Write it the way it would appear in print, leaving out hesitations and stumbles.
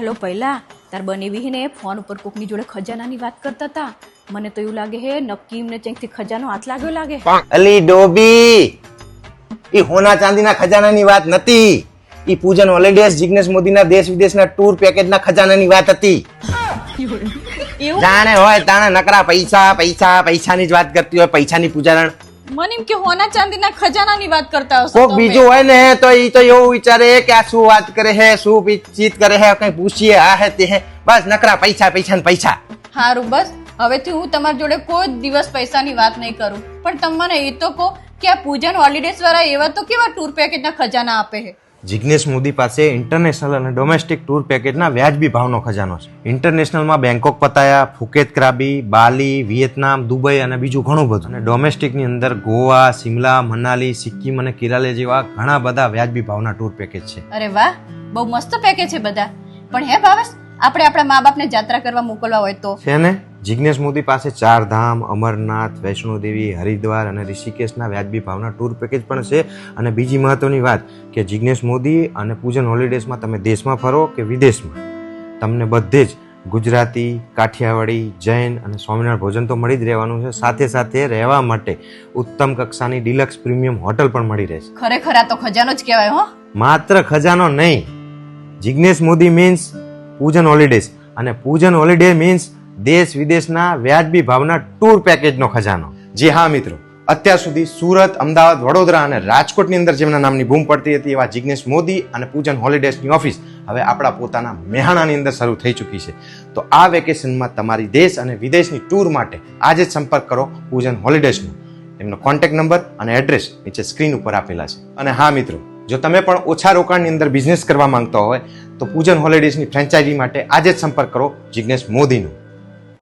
દાખલો પહેલા તાર બની વિહીને ફોન ઉપર કોકની જોડે ખજાનાની વાત કરતા હતા. મને તો એવું લાગે હે નક્કી એમને ક્યાંકથી ખજાનો હાથ લાગ્યો લાગે. અલી ડોબી, ઈ હોના ચાંદીના ખજાનાની વાત નથી. ઈ પૂજન હોલિડેઝ જિગ્નેશ મોદીના દેશ વિદેશના ટૂર પેકેજના ખજાનાની વાત હતી. એવું જાણે હોય તાણે નકરા પૈસા પૈસા પૈસાની જ વાત કરતી હોય, પૈસાની પૂજારણ. મને એમ કે હોના ચાંદીના ખજાનાની વાત કરતા હશો કોક તમે. બીજું હોય ને તો ઈ તો એવું વિચારે કે આ શું વાત કરે હે, શું ચીત કરે હે, કઈ પૂછીએ આ હે તે હે. બસ નકરા પૈસા પૈસા ને પૈસા. હારું બસ હવેથી હું તમારી જોડે કોઈ દિવસ પૈસાની વાત નહીં કરું. પણ તમને એ તો કહો કે આ પૂજન હોલિડેઝ વાળા એવા તો કેવા ટૂર પેકેજના ખજાના આપે છે. જિગ્નેશ મોદી પાસે ઇન્ટરનેશનલ અને ડોમેસ્ટિક ટૂર પેકેજના વ્યાજબી ભાવનો ખજાનો છે. ઇન્ટરનેશનલમાં બેંકોક, પતાયા, ફુકેત, ક્રાબી, બાલી, વિયેતનામ, દુબઈ અને બીજું ઘણું બધું. અને ડોમેસ્ટિકની અંદર ગોવા, સિમલા, મનાલી, સિક્કિમ અને કિરાલે જેવા ઘણા બધા વ્યાજબી ભાવના ટૂર પેકેજ છે. અરે વાહ, બહુ મસ્ત પેકેજ છે બધા. પણ હે ભાવેશ, આપણે આપણા મા બાપને જાત્રા કરવા મોકલવા હોય તો છે ને, જિગ્નેશ મોદી પાસે ચારધામ, અમરનાથ, વૈષ્ણોદેવી, હરિદ્વાર અને ઋષિકેશના વ્યાજબી ભાવના ટૂર પેકેજ પણ છે. અને બીજી મહત્વની વાત કે જિગ્નેશ મોદી અને પૂજન હોલિડેઝમાં તમે દેશમાં ફરો કે વિદેશમાં, તમને બધે જ ગુજરાતી, કાઠિયાવાડી, જૈન અને સ્વામિનારાયણ ભોજન તો મળી જ રહેવાનું છે. સાથે સાથે રહેવા માટે ઉત્તમ કક્ષાની ડિલક્સ પ્રીમિયમ હોટલ પણ મળી રહેશે. ખરેખર આ તો ખજાનો જ કહેવાય હો. માત્ર ખજાનો નહીં, જિગ્નેશ મોદી મીન્સ પૂજન હોલિડેઝ અને પૂજન હોલિડે મીન્સ દેશ વિદેશના વ્યાજબી ભાવના ટૂર પેકેજનો ખજાનો. જી હા મિત્રો, અત્યાર સુધી સુરત, અમદાવાદ, વડોદરા અને રાજકોટની અંદર જેમના નામની બૂમ પડતી હતી એવા જિગ્નેશ મોદી અને પૂજન હોલિડેઝની ઓફિસ હવે આપણા પોતાના મેહાણાની અંદર શરૂ થઈ ચૂકી છે. તો આ વેકેશનમાં તમારી દેશ અને વિદેશની ટૂર માટે આજે જ સંપર્ક કરો પૂજન હોલિડેઝનો. એમનો કોન્ટેક્ટ નંબર અને એડ્રેસ નીચે સ્ક્રીન ઉપર આપેલા છે. અને હા મિત્રો, જો તમે પણ ઓછા રોકાણની અંદર બિઝનેસ કરવા માંગતા હોય તો પૂજન હોલિડેઝની ફ્રેન્ચાઇઝી માટે આજે જ સંપર્ક કરો જિગ્નેશ મોદીનો.